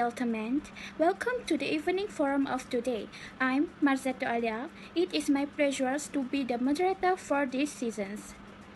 gentlemen. Welcome to the evening forum of today. I'm Marzetto Alia. It is my pleasure to be the moderator for this season.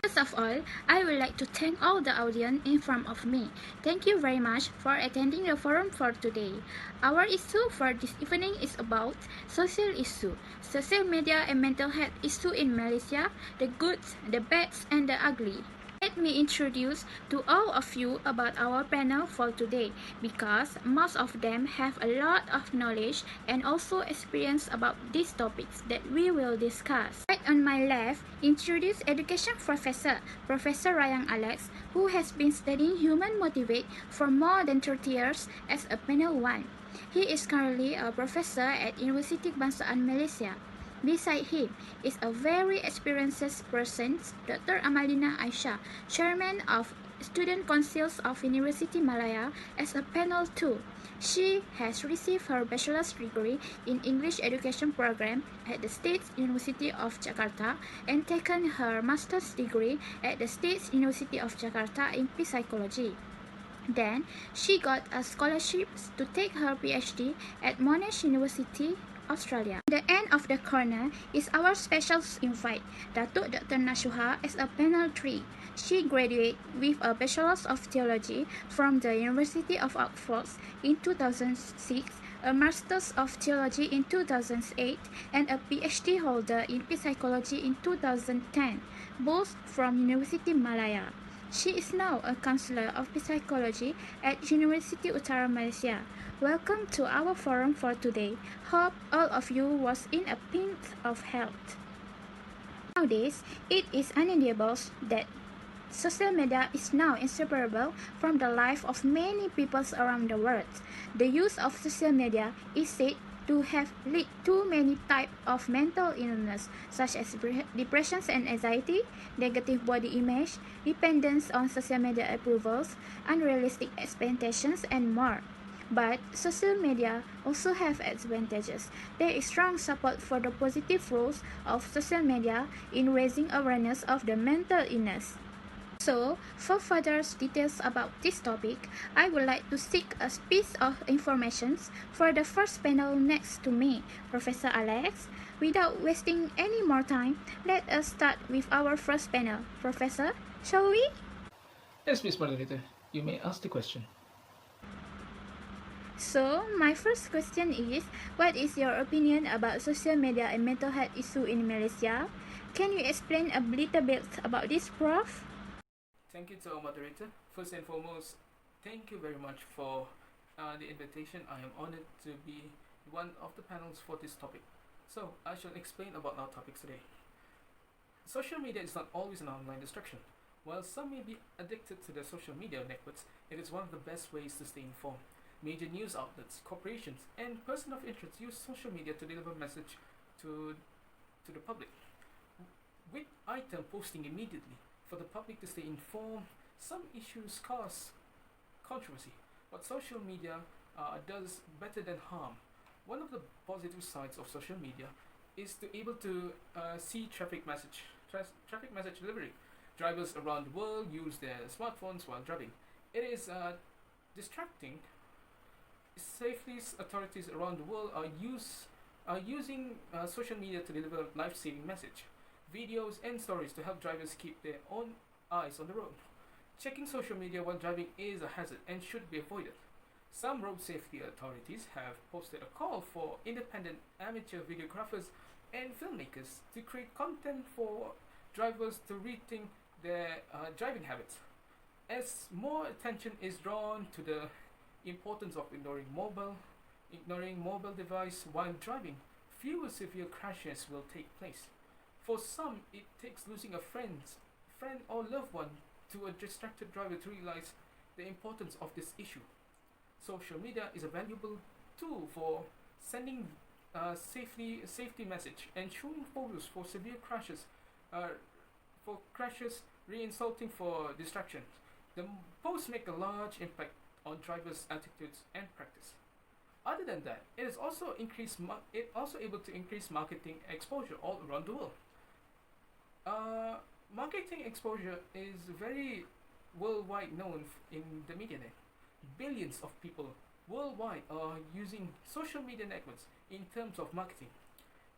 First of all, I would like to thank all the audience in front of me. Thank you very much for attending the forum for today. Our issue for this evening is about social issue, social media and mental health issue in Malaysia, the goods, the bads, and the ugly. Let me introduce to all of you about our panel for today because most of them have a lot of knowledge and also experience about these topics that we will discuss. Right on my left, introduce education professor, Professor Rayang Alex, who has been studying human motivate for more than 30 years as a panel 1. He is currently a professor at University Kebangsaan Malaysia. Beside him is a very experienced person, Dr. Amalina Aisyah, Chairman of Student Councils of University Malaya as a panel 2. She has received her bachelor's degree in English education program at the State University of Jakarta and taken her master's degree at the State University of Jakarta in psychology. Then, she got a scholarship to take her PhD at Monash University, Australia. The end of the corner is our special invite, Datuk Dr. Nashuha as a panel 3. She graduated with a Bachelor's of Theology from the University of Oxford in 2006, a Master's of Theology in 2008, and a PhD holder in Psychology in 2010, both from University Malaya. She is now a counselor of psychology at University Utara Malaysia. Welcome to our forum for today. Hope all of you was in a pinch of health. Nowadays, it is undeniable that social media is now inseparable from the life of many people around the world. The use of social media is said to have led to many types of mental illness such as depression and anxiety, negative body image, dependence on social media approvals, unrealistic expectations, and more. But social media also have advantages. There is strong support for the positive roles of social media in raising awareness of the mental illness. So, for further details about this topic, I would like to seek a piece of information for the first panel next to me, Professor Alex. Without wasting any more time, let us start with our first panel. Professor, shall we? Yes, Miss Moderator, you may ask the question. So, my first question is, what is your opinion about social media and mental health issue in Malaysia? Can you explain a little bit about this, Prof? Thank you to our moderator. First and foremost, thank you very much for the invitation. I am honored to be one of the panels for this topic. So, I shall explain about our topics today. Social media is not always an online distraction. While some may be addicted to the social media networks, it is one of the best ways to stay informed. Major news outlets, corporations, and persons of interest use social media to deliver message to the public. With item posting immediately for the public to stay informed, some issues cause controversy. What social media does better than harm. One of the positive sides of social media is to able to see traffic message delivery. Drivers around the world use their smartphones while driving. It is distracting. Safety authorities around the world are using social media to deliver life-saving message, videos, and stories to help drivers keep their own eyes on the road. Checking social media while driving is a hazard and should be avoided. Some road safety authorities have posted a call for independent amateur videographers and filmmakers to create content for drivers to rethink their driving habits. As more attention is drawn to the importance of ignoring mobile device while driving, fewer severe crashes will take place. For some, it takes losing a friend or loved one to a distracted driver to realize the importance of this issue. Social media is a valuable tool for sending safety message and showing photos for severe crashes, re-insulting for distraction. The posts make a large impact on drivers' attitudes and practice. Other than that, it is also able to increase marketing exposure all around the world. Marketing exposure is very worldwide known in the media net. Billions of people worldwide are using social media networks in terms of marketing.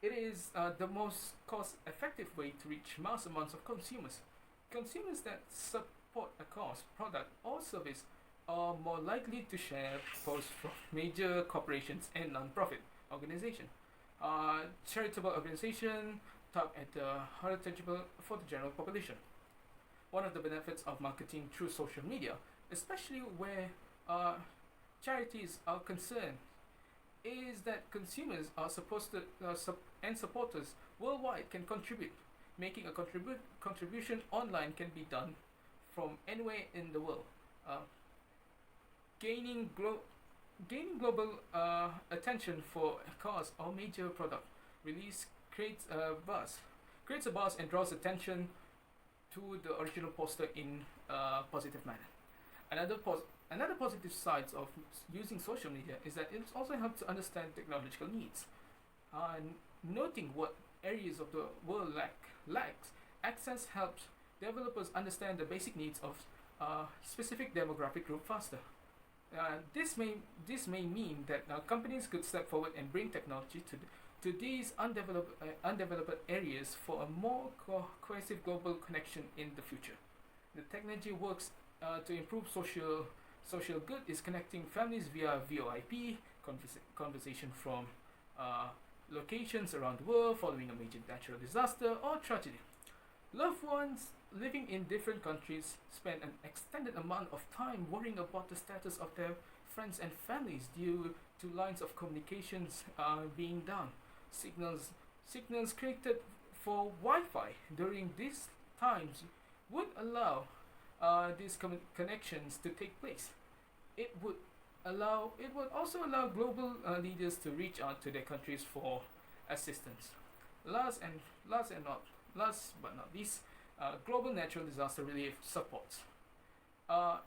It is the most cost effective way to reach mass amounts of consumers. Consumers that support a cause, product, or service are more likely to share posts from major corporations and non-profit organizations. Charitable organization target at the harder tangible for the general population. One of the benefits of marketing through social media, especially where uh, charities are concerned, is that consumers are supposed to and supporters worldwide can contribute. Making a contribution online can be done from anywhere in the world. Uh, gaining gaining global attention for a cause or major product release creates a buzz and draws attention to the original poster in a positive manner. Another positive side of using social media is that it also helps to understand technological needs. Noting what areas of the world lacks access helps developers understand the basic needs of specific demographic group faster. This may mean that companies could step forward and bring technology to these undeveloped areas for a more cohesive global connection in the future. The technology works to improve social good is connecting families via VoIP conversation from uh, locations around the world following a major natural disaster or tragedy. Loved ones living in different countries spend an extended amount of time worrying about the status of their friends and families due to lines of communications being down. Signals created for Wi-Fi during these times would allow these connections to take place. It would also allow global leaders to reach out to their countries for assistance. Last and last but not least, global natural disaster relief support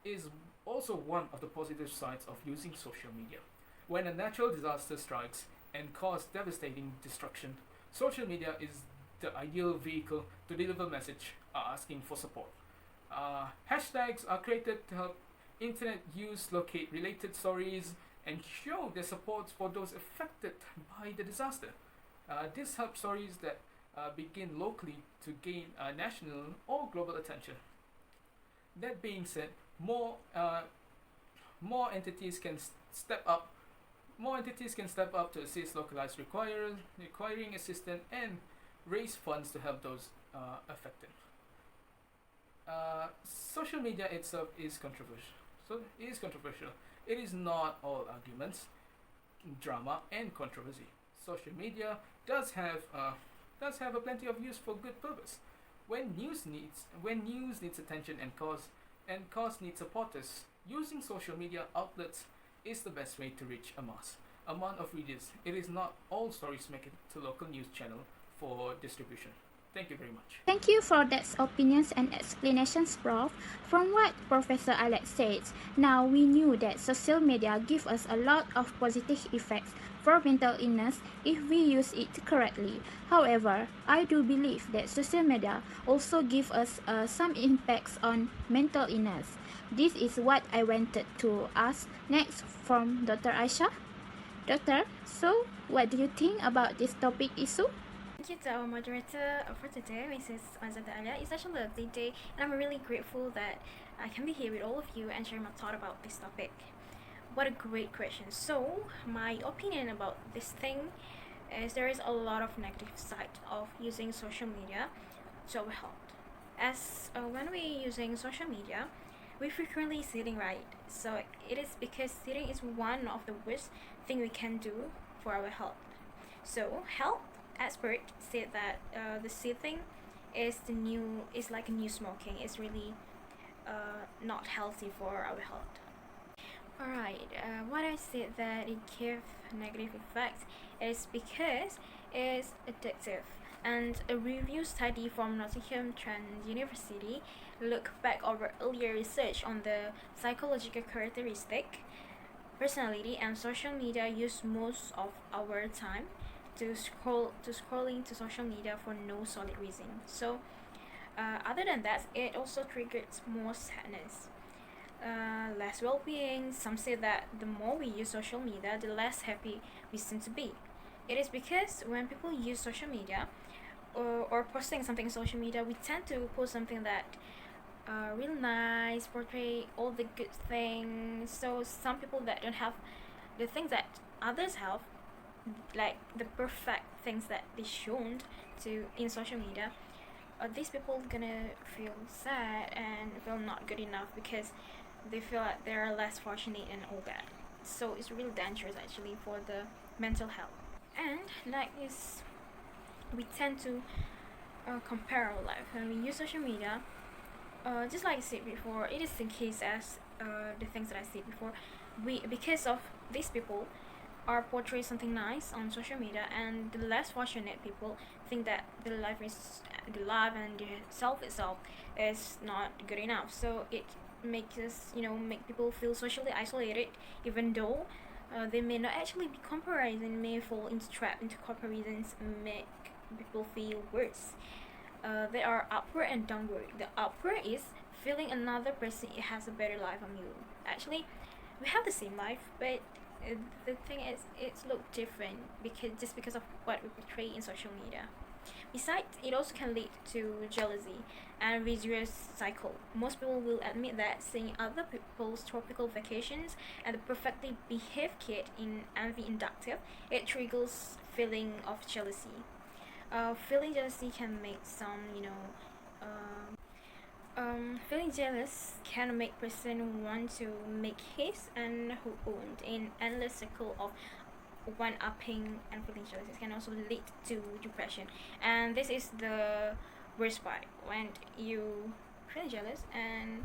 is also one of the positive sides of using social media. When a natural disaster strikes and causes devastating destruction, social media is the ideal vehicle to deliver message asking for support. Hashtags are created to help internet use locate related stories and show their support for those affected by the disaster. This helps stories that begin locally to gain national or global attention. That being said, more entities can step up. More entities can step up to assist localized requiring assistance and raise funds to help those affected. Social media itself is controversial. So it is controversial. It is not all arguments, drama, and controversy. Social media does have a plenty of use for good purpose. When news needs attention and cause needs supporters, using social media outlets is the best way to reach a mass amount of readers. It is not all stories make it to local news channel for distribution. Thank you very much. Thank you for that opinions and explanations, Prof. From what Professor Alex said, now we knew that social media give us a lot of positive effects for mental illness if we use it correctly. However, I do believe that social media also give us some impacts on mental illness. This is what I wanted to ask next from Dr. Aisha. Doctor, so what do you think about this topic issue? Thank you to our moderator for today, Mrs. Mazata Alia. It's such a lovely day, and I'm really grateful that I can be here with all of you and share my thought about this topic. What a great question. So, my opinion about this thing is there is a lot of negative side of using social media to our health. As when we're using social media, we're frequently sitting, right? So it is because sitting is one of the worst thing we can do for our health. So health expert said that the sitting is like a new smoking. It's really not healthy for our health. Alright, what I said that it gives negative effects is because it's addictive. And a review study from Nottingham Trent University looked back over earlier research on the psychological characteristic, personality, and social media use most of our time to scrolling to social media for no solid reason. So other than that, it also triggers more sadness. less well-being. Some say that the more we use social media, the less happy we seem to be. It is because when people use social media or posting something on social media, we tend to post something that real nice, portray all the good things. So some people that don't have the things that others have, like the perfect things that they shown to in social media, these people gonna feel sad and feel not good enough because they feel like they're less fortunate and all that. So it's really dangerous actually for the mental health. And like this, we tend to compare our life when we use social media. Just like I said before, it is the case as the things that I said before. We, because of these people, are portray something nice on social media, and the less fortunate people think that the life and the self itself is not good enough. So it makes us, make people feel socially isolated, even though they may not actually be comparison, may fall into trap into comparisons, make people feel worse. They are upward and downward. The upward is feeling another person has a better life than you. Actually, we have the same life, but the thing is, it's look different because of what we portray in social media. Besides, it also can lead to jealousy and vicious cycle. Most people will admit that seeing other people's tropical vacations and the perfectly behaved kid in envy inductive, it triggers feeling of jealousy. Feeling jealousy can make feeling jealous can make person want to make his and her own in endless cycle of one-upping, and feeling jealous. It can also lead to depression, and this is the worst part when you feel jealous and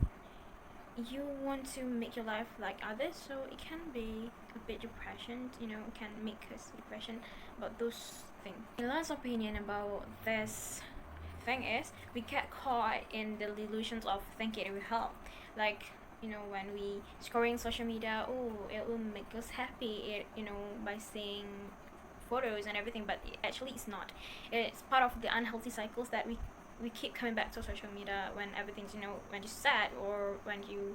you want to make your life like others. So it can be a bit depression. It can make us depression about those things. My last opinion about this thing is we get caught in the delusions of thinking it will help. Like, when we scrolling social media, oh, it will make us happy, by seeing photos and everything, but actually it's not. It's part of the unhealthy cycles that we keep coming back to social media when everything's, when you're sad, or when you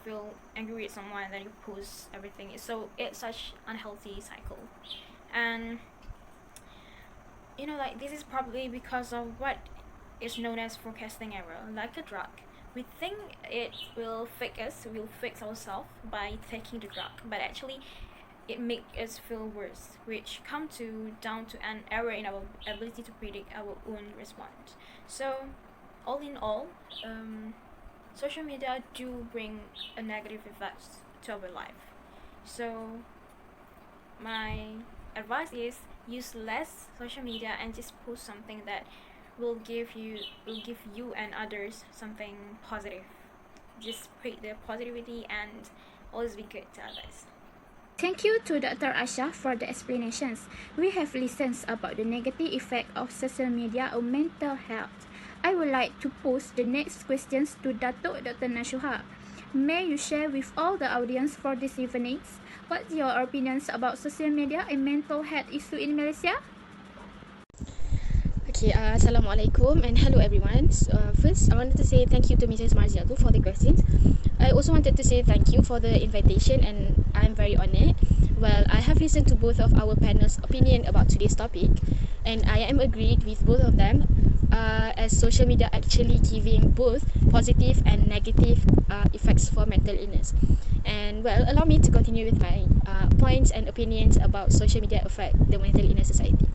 feel angry with someone, then you post everything. So it's such unhealthy cycle. And like, this is probably because of what is known as forecasting error. Like a drug, we think it will fix ourselves by taking the drug, but actually it makes us feel worse, which come down to an error in our ability to predict our own response. So all in all, social media do bring a negative effect to our life. So my advice is use less social media and just post something that will give you and others something positive. Just spread the positivity and always be good to others. Thank you to Dr. Asha for the explanations. We have listened about the negative effect of social media on mental health. I would like to pose the next questions to Dr. Nashuha. May you share with all the audience for this evening what's your opinions about social media and mental health issue in Malaysia? Okay, Assalamualaikum and hello everyone. First, I wanted to say thank you to Mrs. Marziatu for the questions. I also wanted to say thank you for the invitation, and I'm very honored. Well, I have listened to both of our panel's opinion about today's topic, and I am agreed with both of them, as social media actually giving both positive and negative effects for mental illness. And well, allow me to continue with my points and opinions about social media affect the mental illness society.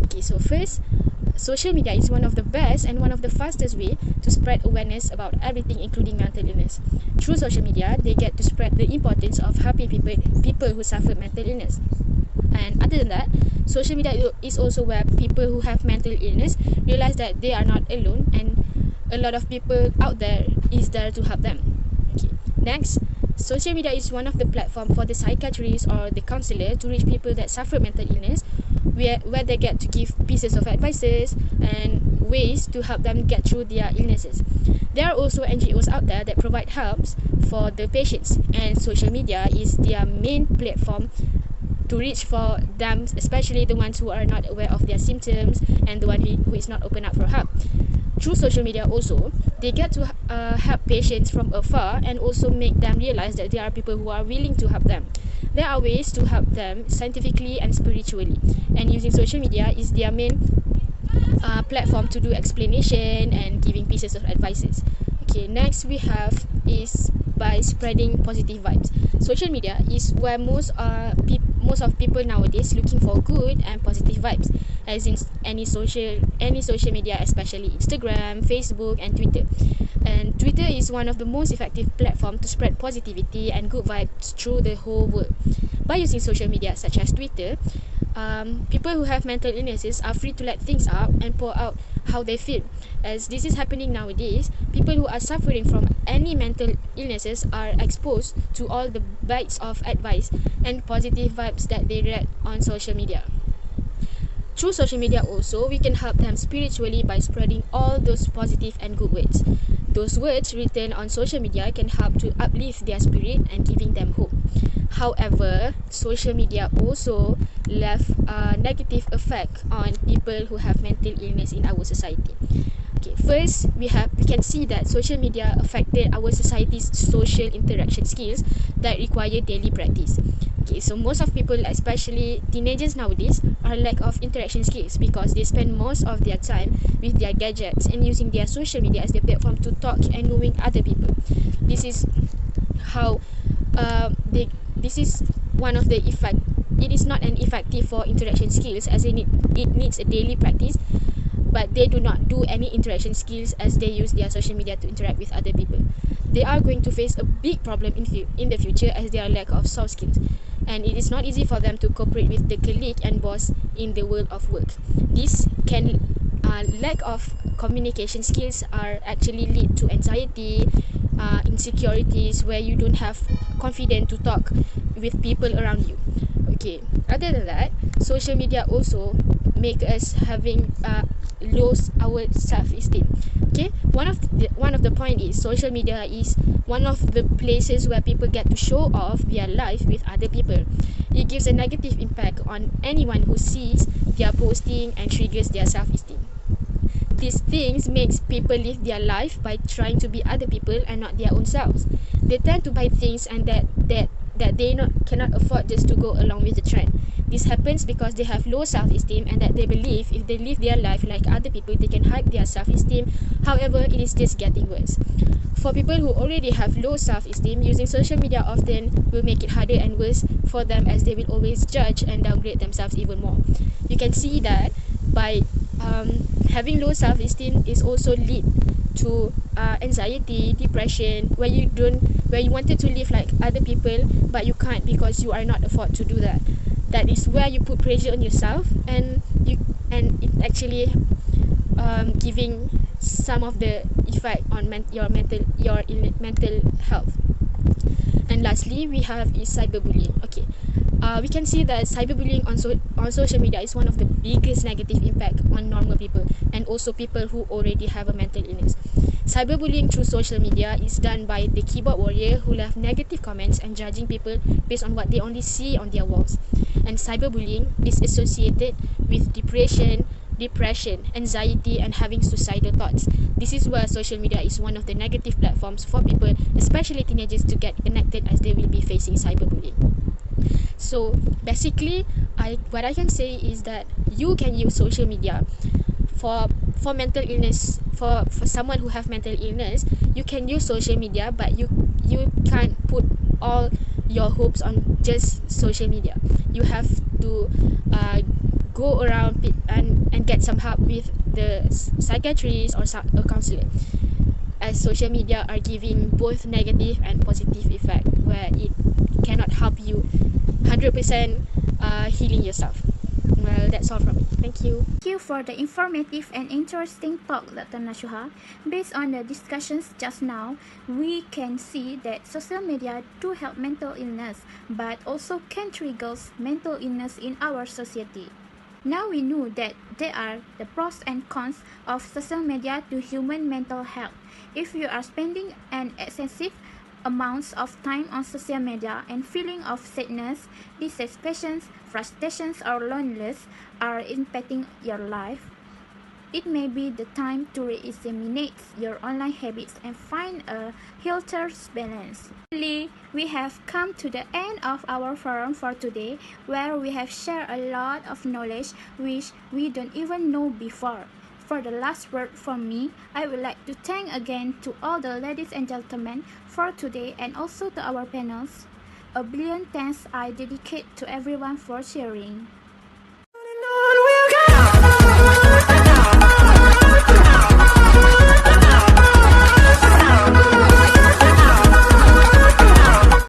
Okay, so first, social media is one of the best and one of the fastest way to spread awareness about everything, including mental illness. Through social media, they get to spread the importance of helping people who suffer mental illness. And other than that, social media is also where people who have mental illness realize that they are not alone, and a lot of people out there is there to help them. Okay. Next, social media is one of the platform for the psychiatrist or the counselor to reach people that suffer mental illness, where they get to give pieces of advices and ways to help them get through their illnesses. There are also NGOs out there that provide helps for the patients, and social media is their main platform to reach for them, especially the ones who are not aware of their symptoms and the one who is not open up for help. through social media also, they get to help patients from afar and also make them realize that there are people who are willing to help them. There are ways to help them scientifically and spiritually, and using social media is their main platform to do explanation and giving pieces of advices. Okay, next we have is by spreading positive vibes. Social media is where most of people nowadays looking for good and positive vibes, as in any social media, especially Instagram, Facebook, and Twitter. And Twitter is one of the most effective platform to spread positivity and good vibes through the whole world. By using social media such as Twitter, people who have mental illnesses are free to let things out and pour out how they feel. As this is happening nowadays, people who are suffering from any mental illnesses are exposed to all the bites of advice and positive vibes that they read on social media. Through social media also, we can help them spiritually by spreading all those positive and good words. Those words written on social media can help to uplift their spirit and giving them hope. However, social media also left a negative effect on people who have mental illness in our society. Okay, first we can see that social media affected our society's social interaction skills that require daily practice. Okay, so most of people, especially teenagers nowadays, are lack of interaction skills because they spend most of their time with their gadgets and using their social media as their platform to talk and knowing other people. This is how this is one of the effect. It is not an effective for interaction skills as it needs a daily practice, but they do not do any interaction skills as they use their social media to interact with other people. They are going to face a big problem in the future as they are lack of soft skills, and it is not easy for them to cooperate with the colleague and boss in the world of work. This can lack of communication skills are actually lead to anxiety, insecurities, where you don't have confidence to talk with people around you. Okay, other than that, social media also make us having lose our self-esteem. Okay, one of the point is social media is one of the places where people get to show off their life with other people. It gives a negative impact on anyone who sees their posting and triggers their self-esteem. These things makes people live their life by trying to be other people and not their own selves. They tend to buy things and that they cannot afford just to go along with the trend. This happens because they have low self-esteem and that they believe if they live their life like other people, they can hide their self-esteem. However, it is just getting worse. For people who already have low self-esteem, using social media often will make it harder and worse for them as they will always judge and downgrade themselves even more. You can see that by having low self-esteem is also lead to anxiety, depression, where you wanted to live like other people but you can't because you are not afford to do that. That is where you put pressure on yourself and it actually giving some of the effect on your mental health. And lastly, we have is cyberbullying. Okay, we can see that cyberbullying on social media is one of the biggest negative impact on normal people and also people who already have a mental illness. Cyberbullying through social media is done by the keyboard warrior who left negative comments and judging people based on what they only see on their walls. And cyberbullying is associated with depression, anxiety, and having suicidal thoughts. This is where social media is one of the negative platforms for people, especially teenagers, to get connected as they will be facing cyberbullying. So basically, what I can say is that you can use social media for mental illness. For someone who have mental illness, you can use social media, but you can't put all your hopes on just social media. You have to go around and get some help with the psychiatrist or a counselor, as social media are giving both negative and positive effect where it cannot help you 100% healing yourself. Well, that's all from me. Thank you. Thank you for the informative and interesting talk, Dr. Nashuha. Based on the discussions just now, we can see that social media do help mental illness, but also can trigger mental illness in our society. Now we know that there are the pros and cons of social media to human mental health. If you are spending an excessive amounts of time on social media and feeling of sadness, dissatisfaction, frustrations or loneliness are impacting your life, It may be the time to re-examine your online habits and find a healthier balance. Finally, we have come to the end of our forum for today, where we have shared a lot of knowledge which we don't even know before. For the last word from me, I would like to thank again to all the ladies and gentlemen for today and also to our panels. A billion thanks I dedicate to everyone for sharing.